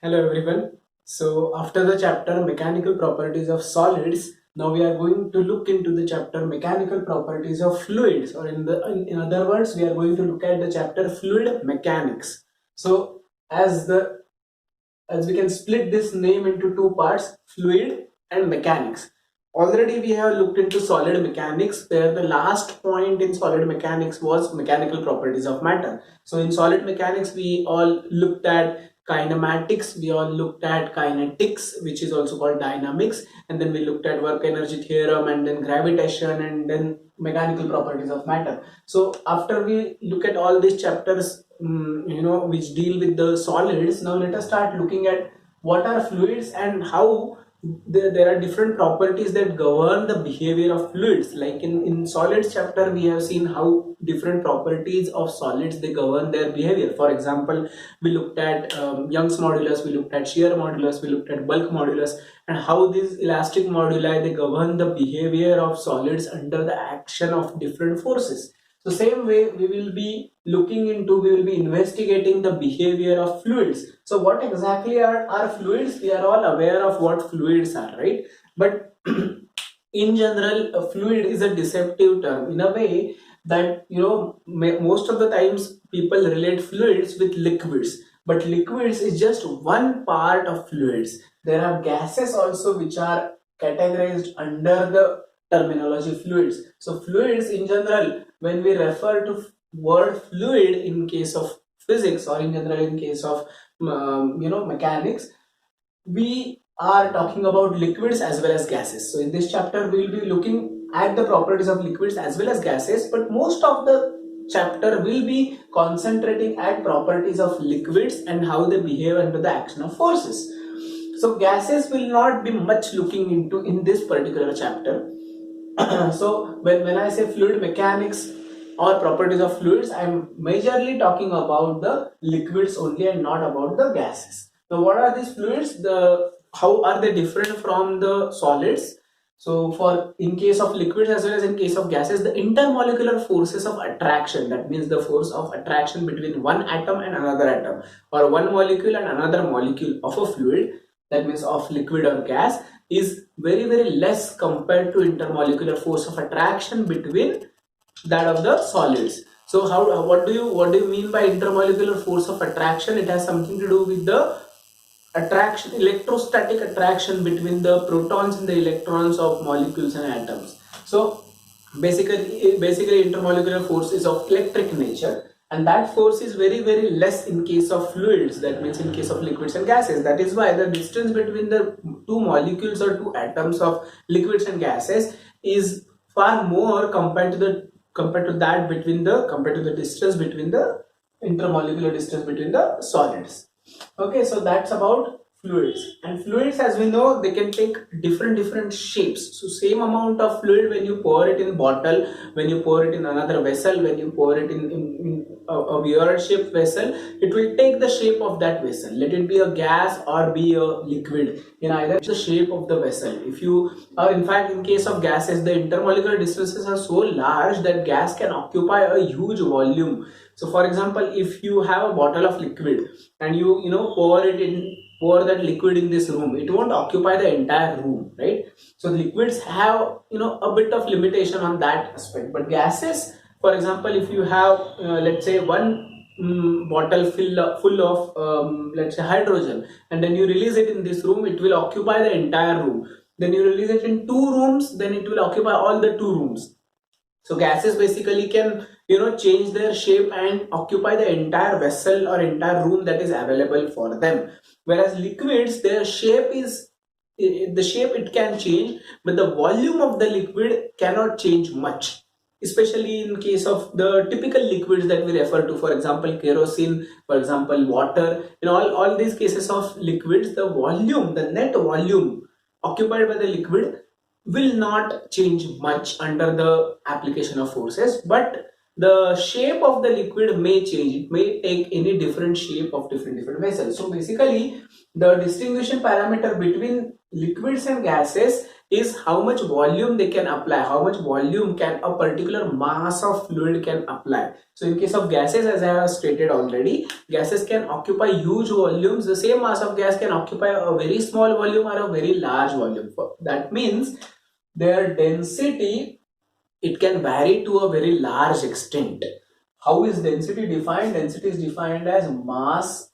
Hello everyone. So after the chapter mechanical properties of solids, now we are going to look into the chapter mechanical properties of fluids, or in other words, we are going to look at the chapter fluid mechanics. So as we can split this name into two parts, fluid and mechanics. Already we have looked into solid mechanics, where the last point in solid mechanics was mechanical properties of matter. So in solid mechanics we all looked at kinematics, we all looked at kinetics, which is also called dynamics, and then we looked at work energy theorem, and then gravitation, and then mechanical properties of matter. So after we look at all these chapters, which deal with the solids, now let us start looking at what are fluids and how there are different properties that govern the behavior of fluids. Like in solids chapter, we have seen how different properties of solids they govern their behavior. For example, we looked at Young's modulus, we looked at shear modulus, we looked at bulk modulus, and how these elastic moduli they govern the behavior of solids under the action of different forces. So same way we will be investigating the behavior of fluids. So what exactly are fluids? We are all aware of what fluids are, right? But in general, a fluid is a deceptive term in a way that most of the times people relate fluids with liquids, but liquids is just one part of fluids. There are gases also which are categorized under the terminology fluids. So fluids in general, when we refer to word fluid in case of physics, or in general in case of mechanics, we are talking about liquids as well as gases. So in this chapter we will be looking at the properties of liquids as well as gases, but most of the chapter will be concentrating at properties of liquids and how they behave under the action of forces. So gases will not be much looking into in this particular chapter. So when I say fluid mechanics or properties of fluids, I'm majorly talking about the liquids only and not about the gases. So what are these fluids? The how are they different from the solids? So for in case of liquids as well as in case of gases, the intermolecular forces of attraction, that means the force of attraction between one atom and another atom, or one molecule and another molecule of a fluid, that means of liquid or gas, is very less compared to intermolecular force of attraction between that of the solids. So how what do you mean by intermolecular force of attraction? It has something to do with the attraction, electrostatic attraction between the protons and the electrons of molecules and atoms. So basically intermolecular force is of electric nature, and that force is very less in case of fluids, that means in case of liquids and gases. That is why the distance between the two molecules or two atoms of liquids and gases is far more compared to the distance between the intermolecular distance between the solids. Okay, so that's about fluids. And fluids, as we know, they can take different shapes. So same amount of fluid, when you pour it in bottle, when you pour it in another vessel, when you pour it in a weird shaped vessel, it will take the shape of that vessel. Let it be a gas or be a liquid, in either the shape of the vessel. If you or in fact, in case of gases, the intermolecular distances are so large that gas can occupy a huge volume. So for example, if you have a bottle of liquid and you pour that liquid in this room, it won't occupy the entire room, right? So liquids have a bit of limitation on that aspect, but gases, for example, if you have let's say one bottle full of let's say hydrogen, and then you release it in this room, it will occupy the entire room. Then you release it in two rooms, then it will occupy all the two rooms. So gases basically can change their shape and occupy the entire vessel or entire room that is available for them. Whereas liquids, their shape is the shape it can change, but the volume of the liquid cannot change much. Especially in case of the typical liquids that we refer to, for example, kerosene, for example, water. In all these cases of liquids, the net volume occupied by the liquid will not change much under the application of forces, but the shape of the liquid may change. It may take any different shape of different vessels. So basically, the distinguishing parameter between liquids and gases is how much volume they can apply, how much volume can a particular mass of fluid can apply. So in case of gases, as I have stated already, gases can occupy huge volumes. The same mass of gas can occupy a very small volume or a very large volume. That means their density, it can vary to a very large extent. How is density defined? Density is defined as mass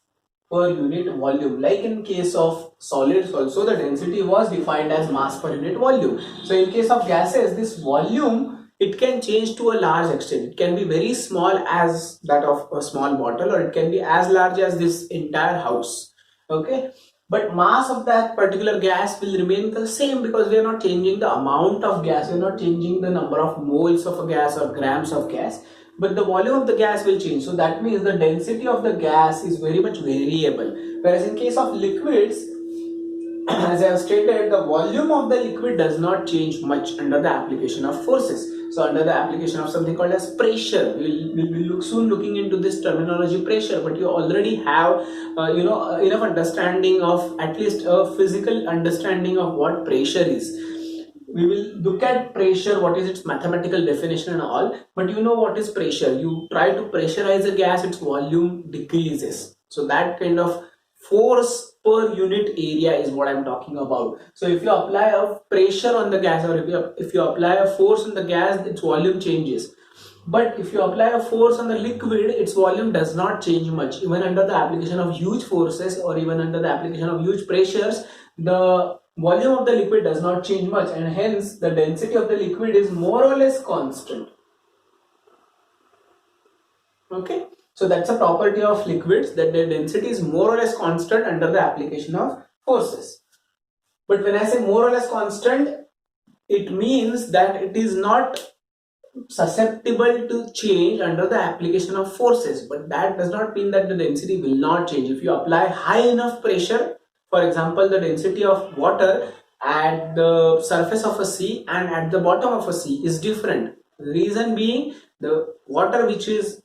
per unit volume. Like in case of solids also, the density was defined as mass per unit volume. So in case of gases, this volume, it can change to a large extent. It can be very small as that of a small bottle, or it can be as large as this entire house. Okay, but mass of that particular gas will remain the same, because we are not changing the amount of gas, we are not changing the number of moles of a gas or grams of gas, but the volume of the gas will change. So that means the density of the gas is very much variable. Whereas in case of liquids, as I have stated, the volume of the liquid does not change much under the application of forces. So under the application of something called as pressure, we'll soon looking into this terminology pressure, but you already have enough understanding of, at least a physical understanding of what pressure is. We will look at pressure, what is its mathematical definition and all, but you know what is pressure. You try to pressurize a gas, its volume decreases. So that kind of force per unit area is what I'm talking about. So if you apply a pressure on the gas, or if you apply a force on the gas, its volume changes. But if you apply a force on the liquid, its volume does not change much. Even under the application of huge forces, or even under the application of huge pressures, the volume of the liquid does not change much, and hence the density of the liquid is more or less constant. Okay, so that's a property of liquids, that their density is more or less constant under the application of forces. But when I say more or less constant, it means that it is not susceptible to change under the application of forces, but that does not mean that the density will not change. If you apply high enough pressure, for example, the density of water at the surface of a sea and at the bottom of a sea is different. The reason being, the water which is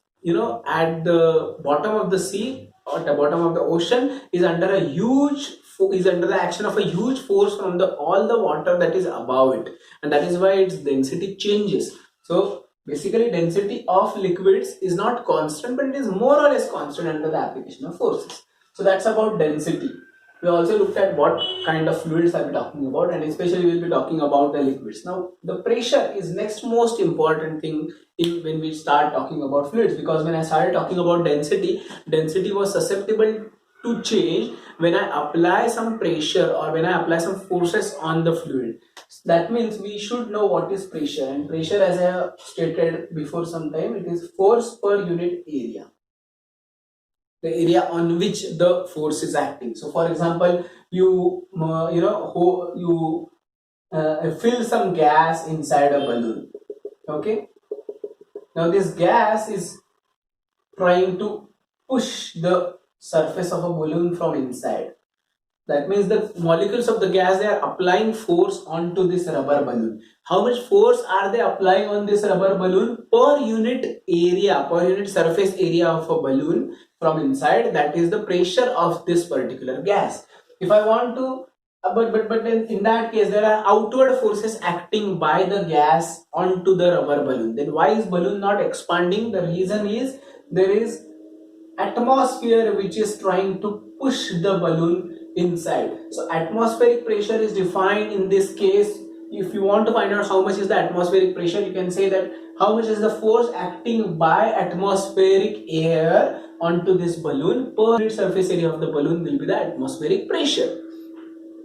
at the bottom of the sea or the bottom of the ocean is under the action of a huge force from all the water that is above it, and that is why its density changes. So basically, density of liquids is not constant, but it is more or less constant under the application of forces. So that's about density. We also looked at what kind of fluids are we talking about, and especially we'll be talking about the liquids. Now, the pressure is next most important thing when we start talking about fluids, because when I started talking about density was susceptible to change when I apply some pressure or when I apply some forces on the fluid. That means we should know what is pressure, and pressure, as I have stated before some time, it is force per unit area, the area on which the force is acting. So for example, you fill some gas inside a balloon. Okay, now this gas is trying to push the surface of a balloon from inside. That means the molecules of the gas, they are applying force onto this rubber balloon. How much force are they applying on this rubber balloon per unit area, per unit surface area of a balloon from inside? That is the pressure of this particular gas. If I want to, but in that case, there are outward forces acting by the gas onto the rubber balloon. Then why is balloon not expanding? The reason is there is atmosphere which is trying to push the balloon inside. So atmospheric pressure is defined in this case. If you want to find out how much is the atmospheric pressure, you can say that how much is the force acting by atmospheric air onto this balloon per surface area of the balloon will be the atmospheric pressure.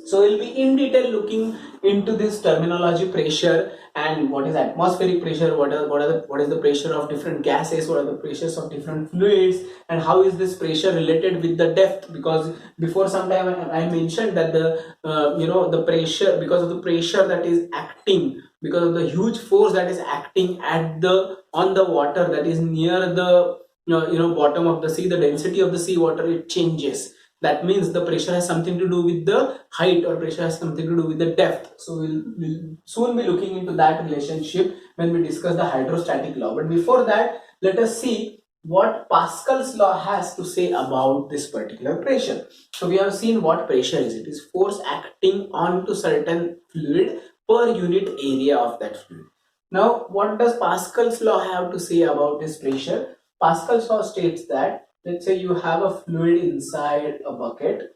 So we'll be in detail looking into this terminology pressure and what is atmospheric pressure, what is the pressure of different gases, what are the pressures of different fluids, and how is this pressure related with the depth. Because before some time I mentioned that the pressure, because of the pressure that is acting, because of the huge force that is acting on the water that is near the bottom of the sea, the density of the sea water, it changes. That means the pressure has something to do with the height, or pressure has something to do with the depth. So we'll soon be looking into that relationship when we discuss the hydrostatic law. But before that, let us see what Pascal's law has to say about this particular pressure. So we have seen what pressure is. It is force acting onto certain fluid per unit area of that fluid. Now, what does Pascal's law have to say about this pressure? Pascal's law states that, let's say you have a fluid inside a bucket,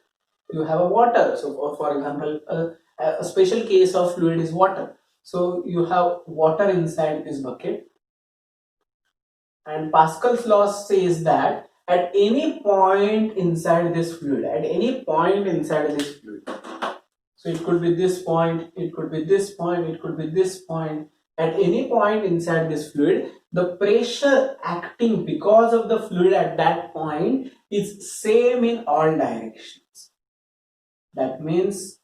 you have a water. So, for example, a special case of fluid is water. So, you have water inside this bucket, and Pascal's law says that at any point inside this fluid, so it could be this point, it could be this point, it could be this point. At any point inside this fluid, the pressure acting because of the fluid at that point is same in all directions. That means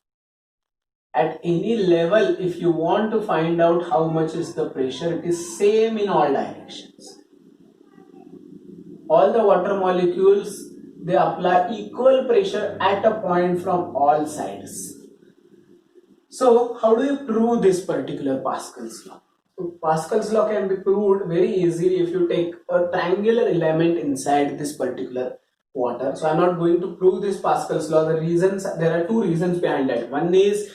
at any level, if you want to find out how much is the pressure, it is same in all directions. All the water molecules, they apply equal pressure at a point from all sides. So how do you prove this particular Pascal's law? So Pascal's law can be proved very easily if you take a triangular element inside this particular water. So I'm not going to prove this Pascal's law. The reasons, there are two reasons behind that. One is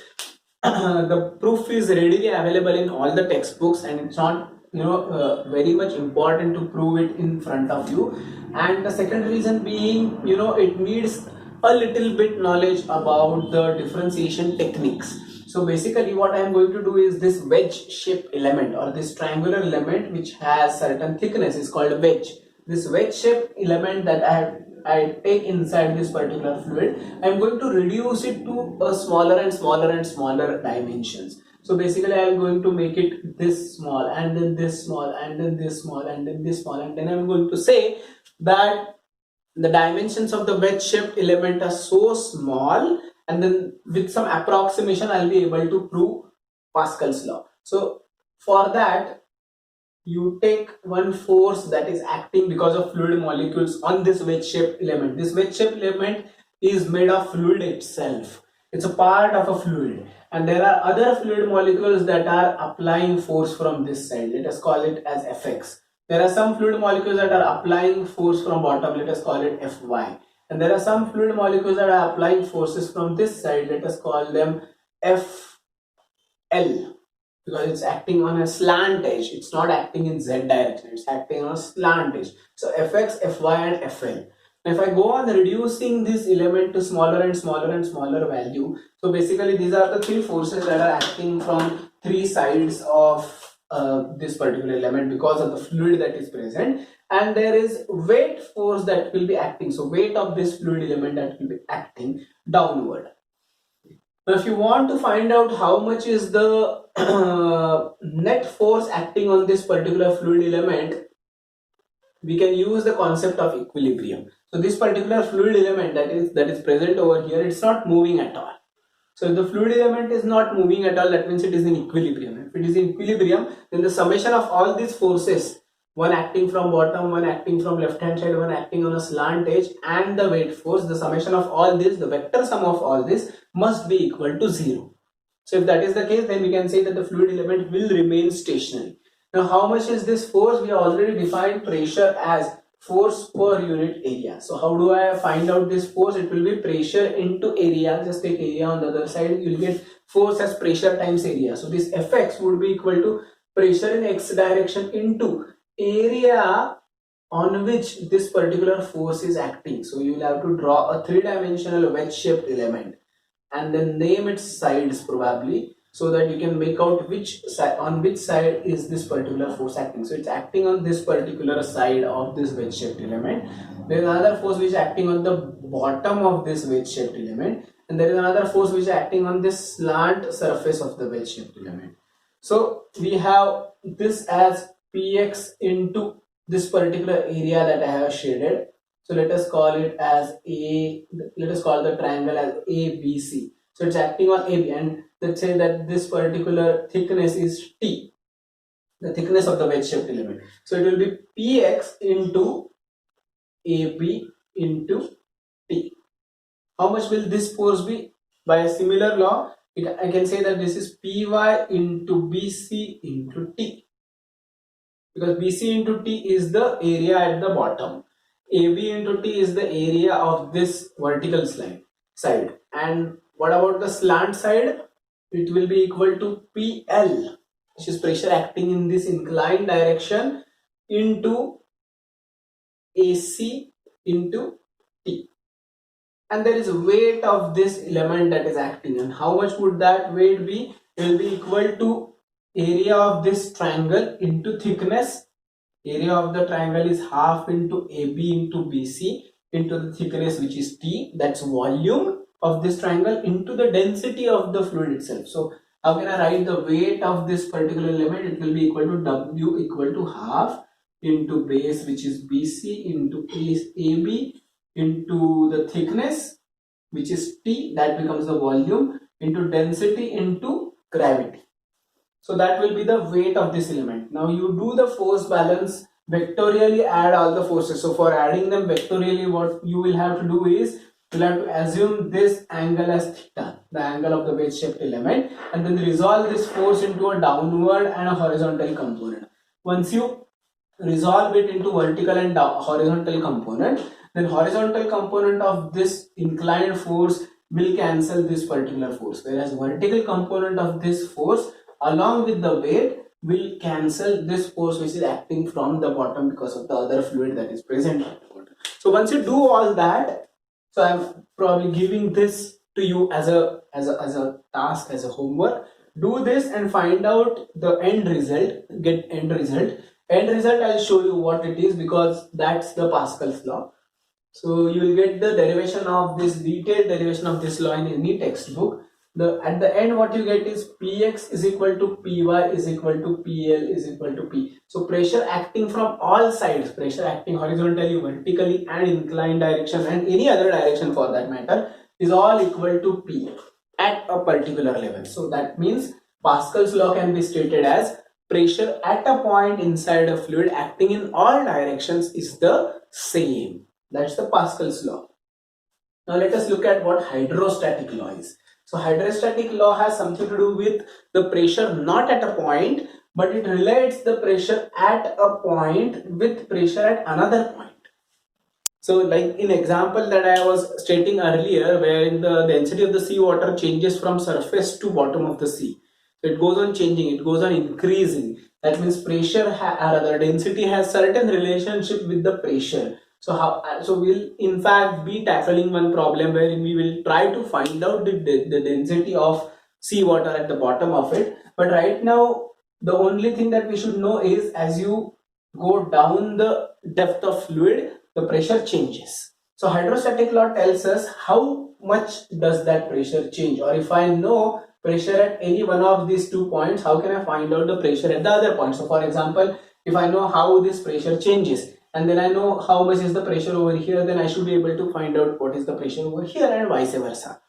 the proof is readily available in all the textbooks, and it's not very much important to prove it in front of you. And the second reason being, it needs a little bit knowledge about the differentiation techniques. So basically what I am going to do is this wedge shaped element or this triangular element which has certain thickness is called a wedge. This wedge shaped element that I take inside this particular fluid, I am going to reduce it to a smaller and smaller and smaller dimensions. So basically I am going to make it this small, and then this small, and then this small, and then this small, and then I am going to say that the dimensions of the wedge shaped element are so small, and then with some approximation I'll be able to prove Pascal's law. So for that, you take one force that is acting because of fluid molecules on this wedge shaped element. This wedge shaped element is made of fluid itself. It's a part of a fluid, and there are other fluid molecules that are applying force from this side. Let us call it as Fx. There are some fluid molecules that are applying force from bottom. Let us call it Fy. And there are some fluid molecules that are applying forces from this side. Let us call them Fl, because it's acting on a slant edge. It's not acting in z direction, it's acting on a slant edge. So Fx, Fy and Fl. Now if I go on reducing this element to smaller and smaller and smaller value, so basically these are the three forces that are acting from three sides of this particular element because of the fluid that is present, and there is weight force that will be acting. So weight of this fluid element that will be acting downward. Now if you want to find out how much is the net force acting on this particular fluid element, we can use the concept of equilibrium. So this particular fluid element that is present over here, it's not moving at all. So if the fluid element is not moving at all, that means it is in equilibrium. If it is in equilibrium, then the summation of all these forces, one acting from bottom, one acting from left hand side, one acting on a slant edge, and the weight force, the summation of all this, the vector sum of all this must be equal to 0. So if that is the case, then we can say that the fluid element will remain stationary. Now how much is this force? We have already defined pressure as force per unit area. So how do I find out this force? It will be pressure into area. Just take area on the other side. You will get force as pressure times area. So this Fx would be equal to pressure in x direction into area on which this particular force is acting. So you will have to draw a three-dimensional wedge shaped element and then name its sides probably, so that you can make out which side, on which side is this particular force acting. So it's acting on this particular side of this wedge shaped element. There is another force which is acting on the bottom of this wedge shaped element, and there is another force which is acting on this slant surface of the wedge shaped element. So we have this as px into this particular area that I have shaded. So let us call it as let us call the triangle as ABC. So it's acting on AB, and let's say that this particular thickness is T, the thickness of the wedge shaped element. So it will be Px into AB into T. How much will this force be? By a similar law, I can say that this is Py into BC into T, because BC into T is the area at the bottom. AB into T is the area of this vertical side. And what about the slant side? it will be equal to PL, which is pressure acting in this inclined direction, into AC into T. And there is a weight of this element that is acting, and how much would that weight be? It will be equal to area of this triangle into thickness. Area of the triangle is half into AB into BC into the thickness, which is T, that's volume of this triangle, into the density of the fluid itself. So how can I write the weight of this particular element? It will be equal to W equal to half into base, which is BC, into AB, into the thickness, which is T, that becomes the volume, into density into gravity. So that will be the weight of this element. Now you do the force balance, vectorially add all the forces. So for adding them vectorially, what you will have to do is, you'll have to assume this angle as theta, the angle of the wedge shaped element, and then resolve this force into a downward and a horizontal component. Once you resolve it into vertical and horizontal component, then horizontal component of this inclined force will cancel this particular force, whereas vertical component of this force along with the weight will cancel this force which is acting from the bottom because of the other fluid that is present at the bottom. So once you do all that, so I'm probably giving this to you as a task, as a homework. Do this and find out the end result, get end result. End result I'll show you what it is, because that's the Pascal's law. So you will get the derivation of this, detailed derivation of this law in any textbook. At the end what you get is Px is equal to Py is equal to Pl is equal to P. So pressure acting from all sides, pressure acting horizontally, vertically and inclined direction and any other direction for that matter, is all equal to P at a particular level. So that means Pascal's law can be stated as pressure at a point inside a fluid acting in all directions is the same. That's the Pascal's law. Now let us look at what hydrostatic law is. So hydrostatic law has something to do with the pressure not at a point, but it relates the pressure at a point with pressure at another point. So like in example that I was stating earlier, wherein the density of the sea water changes from surface to bottom of the sea. So it goes on changing, it goes on increasing. That means pressure or rather density has certain relationship with the pressure. So we'll in fact be tackling one problem wherein we will try to find out the density of seawater at the bottom of it. But right now the only thing that we should know is, as you go down the depth of fluid, the pressure changes. So hydrostatic law tells us how much does that pressure change, or if I know pressure at any one of these 2 points, how can I find out the pressure at the other point? So for example, if I know how this pressure changes and then I know how much is the pressure over here, then I should be able to find out what is the pressure over here and vice versa.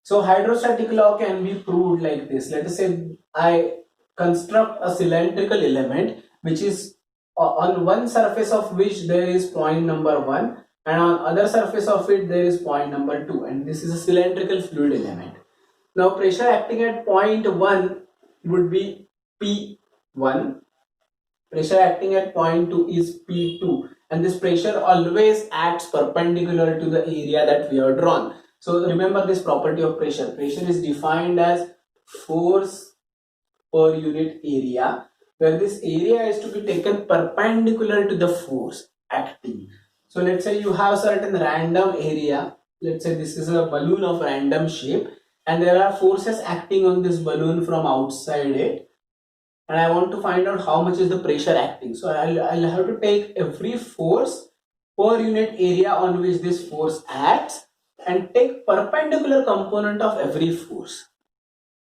So hydrostatic law can be proved like this. Let us say I construct a cylindrical element which is on one surface of which there is point number 1 and on other surface of it there is point number 2, and this is a cylindrical fluid element. Now pressure acting at point 1 would be P1, pressure acting at point 2 is P2, and this pressure always acts perpendicular to the area that we have drawn. So remember this property of pressure. Pressure is defined as force per unit area, where this area is to be taken perpendicular to the force acting. So let's say you have certain random area, let's say this is a balloon of random shape, and there are forces acting on this balloon from outside it, and I want to find out how much is the pressure acting. So I'll have to take every force per unit area on which this force acts and take perpendicular component of every force.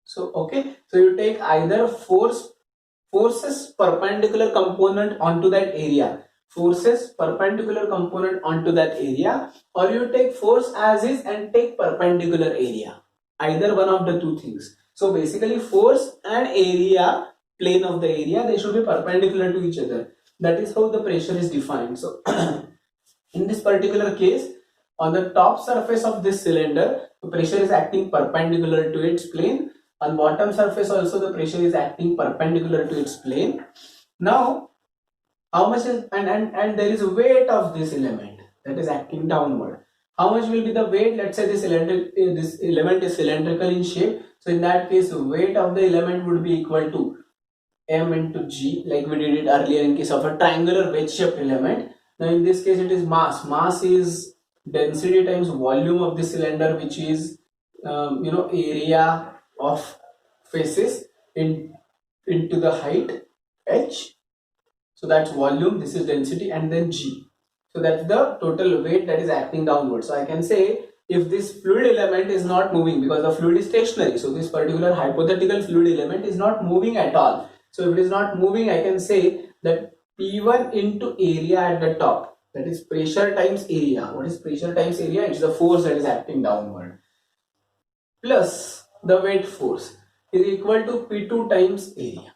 So okay, so you take either forces perpendicular component onto that area, forces perpendicular component onto that area, or you take force as is and take perpendicular area, either one of the 2 things. So basically force and area, plane of the area, they should be perpendicular to each other. That is how the pressure is defined. So in this particular case, on the top surface of this cylinder, the pressure is acting perpendicular to its plane. On bottom surface also the pressure is acting perpendicular to its plane. Now how much is, and there is a weight of this element that is acting downward. How much will be the weight? Let's say this element is cylindrical in shape. So in that case, weight of the element would be equal to m into g, like we did it earlier in case of a triangular wedge-shaped element. Now in this case, it is mass. Mass is density times volume of the cylinder, which is area of faces into the height h. So that's volume. This is density, and then g. So that's the total weight that is acting downwards. So I can say if this fluid element is not moving because the fluid is stationary, so this particular hypothetical fluid element is not moving at all. So if it is not moving, I can say that P1 into area at the top, that is pressure times area. What is pressure times area? It's the force that is acting downward, plus the weight force, is equal to P2 times area.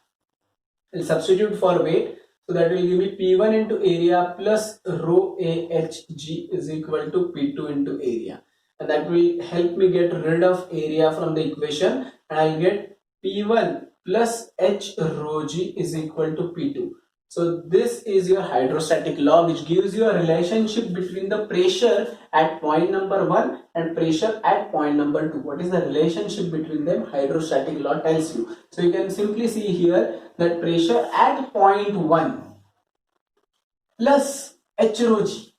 I'll substitute for weight. So that will give me P1 into area plus rho AHG is equal to P2 into area. And that will help me get rid of area from the equation, and I'll get P1 plus H rho G is equal to P2. So this is your hydrostatic law, which gives you a relationship between the pressure at point number 1 and pressure at point number 2. What is the relationship between them? Hydrostatic law tells you. So you can simply see here that pressure at point 1 plus H rho G,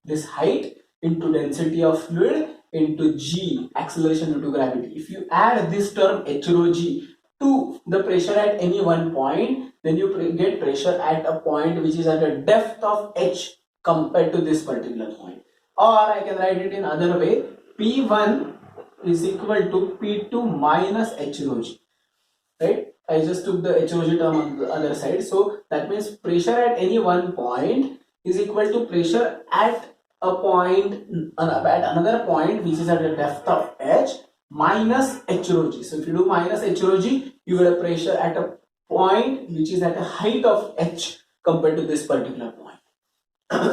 this height into density of fluid into G, acceleration due to gravity. If you add this term H rho G to the pressure at any one point, then you get pressure at a point which is at a depth of h compared to this particular point. Or I can write it in other way, P1 is equal to P2 minus H rho G, right? I just took the H rho G term on the other side. So that means pressure at any one point is equal to pressure at a point, at another point which is at a depth of h minus H rho G. So if you do minus H rho G, you get a pressure at a point which is at a height of h compared to this particular point.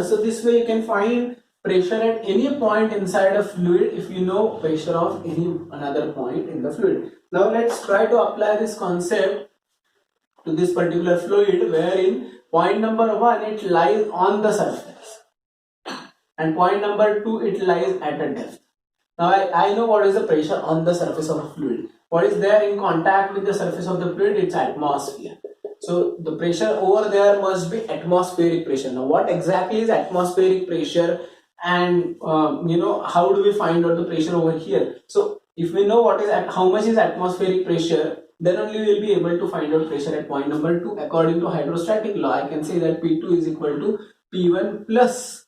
So this way you can find pressure at any point inside a fluid if you know pressure of any another point in the fluid. Now let's try to apply this concept to this particular fluid, wherein point number 1 it lies on the surface and point number 2 it lies at a depth. Now I know what is the pressure on the surface of a fluid. What is there in contact with the surface of the fluid? It's atmosphere. So the pressure over there must be atmospheric pressure. Now what exactly is atmospheric pressure, and how do we find out the pressure over here? So if we know what is how much is atmospheric pressure, then only we will be able to find out pressure at point number 2. According to hydrostatic law, I can say that P2 is equal to P1 plus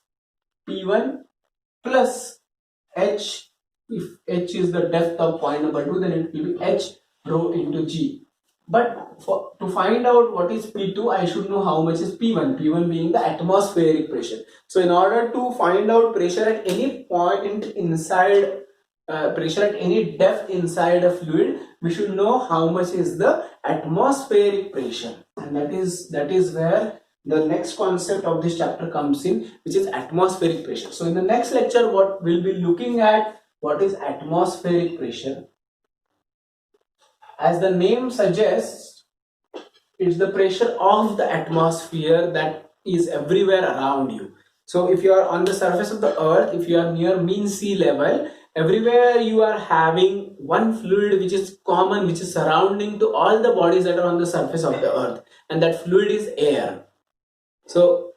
H. If H is the depth of point number 2, then it will be H rho into G. But to find out what is P2, I should know how much is P1, P1 being the atmospheric pressure. So in order to find out pressure at any point inside, pressure at any depth inside a fluid, we should know how much is the atmospheric pressure. And that is where the next concept of this chapter comes in, which is atmospheric pressure. So in the next lecture, what we'll be looking at, what is atmospheric pressure. As the name suggests, it's the pressure of the atmosphere that is everywhere around you. So if you are on the surface of the earth, if you are near mean sea level, everywhere you are having one fluid which is common, which is surrounding to all the bodies that are on the surface of the earth, and that fluid is air. So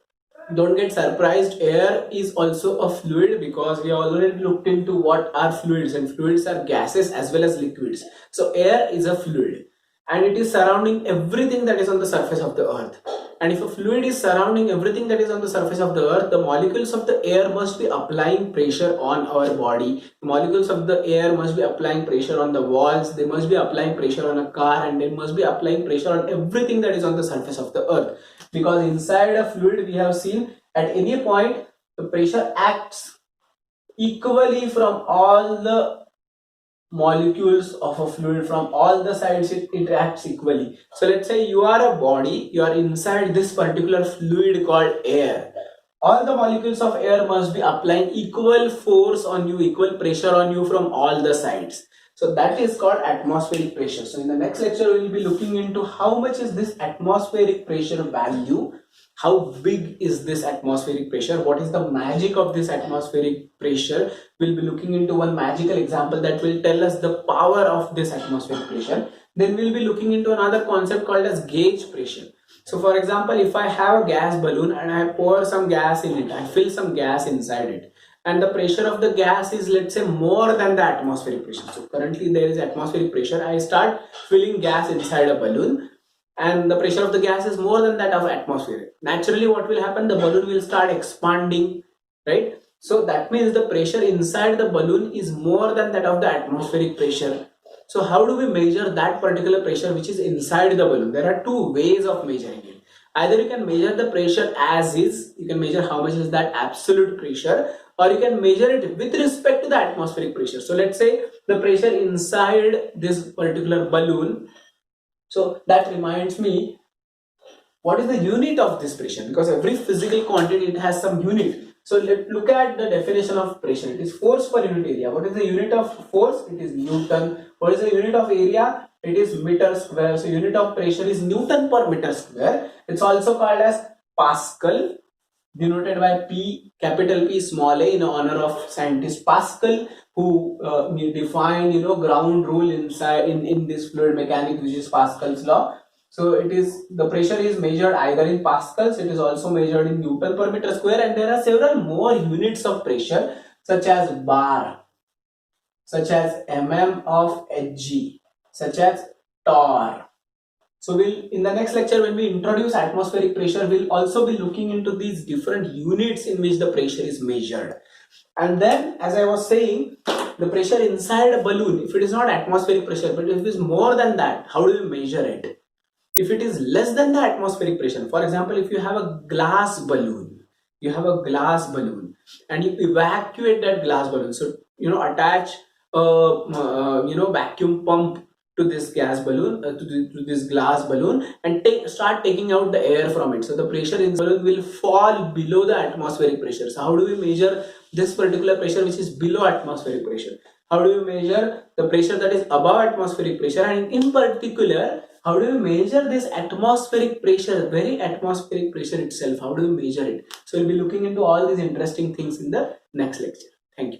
don't get surprised, air is also a fluid, because we already looked into what are fluids, and fluids are gases as well as liquids. So air is a fluid and it is surrounding everything that is on the surface of the earth. And if a fluid is surrounding everything that is on the surface of the earth, the molecules of the air must be applying pressure on our body. The molecules of the air must be applying pressure on the walls, they must be applying pressure on a car, and they must be applying pressure on everything that is on the surface of the earth. Because inside a fluid, we have seen at any point the pressure acts equally from all the molecules of a fluid, from all the sides it acts equally. So let's say you are a body, you are inside this particular fluid called air. All the molecules of air must be applying equal force on you, equal pressure on you from all the sides. So that is called atmospheric pressure. So in the next lecture, we will be looking into how much is this atmospheric pressure value, how big is this atmospheric pressure, what is the magic of this atmospheric pressure. We'll be looking into one magical example that will tell us the power of this atmospheric pressure. Then we'll be looking into another concept called as gauge pressure. So for example, if I have a gas balloon and I pour some gas in it, I fill some gas inside it, and the pressure of the gas is, let's say, more than the atmospheric pressure. So currently there is atmospheric pressure. I start filling gas inside a balloon and the pressure of the gas is more than that of atmosphere. Naturally, what will happen? The balloon will start expanding, right? So that means the pressure inside the balloon is more than that of the atmospheric pressure. So how do we measure that particular pressure which is inside the balloon? There are two ways of measuring it. Either you can measure the pressure as is, you can measure how much is that absolute pressure, or you can measure it with respect to the atmospheric pressure. So let's say the pressure inside this particular balloon. So that reminds me, what is the unit of this pressure? Because every physical quantity, it has some unit. So let's look at the definition of pressure. It is force per unit area. What is the unit of force? It is Newton. What is the unit of area? It is meter square. So unit of pressure is Newton per meter square. It's also called as Pascal, denoted by P, capital P, small a, in honor of scientist Pascal, who defined ground rule inside in this fluid mechanics, which is Pascal's law. So it is, the pressure is measured either in pascals, it is also measured in Newton per meter square, and there are several more units of pressure such as bar, such as mm of Hg, such as torr. So in the next lecture, when we introduce atmospheric pressure, we'll also be looking into these different units in which the pressure is measured. And then, as I was saying, the pressure inside a balloon, if it is not atmospheric pressure, but if it is more than that, how do we measure it? If it is less than the atmospheric pressure, for example, if you have a glass balloon, and you evacuate that glass balloon, so attach a vacuum pump to this gas balloon, to this glass balloon, and start taking out the air from it. So the pressure in the balloon will fall below the atmospheric pressure. So how do we measure this particular pressure which is below atmospheric pressure? How do we measure the pressure that is above atmospheric pressure? And in particular, how do we measure this atmospheric pressure, very atmospheric pressure itself? How do we measure it? So we'll be looking into all these interesting things in the next lecture. Thank you.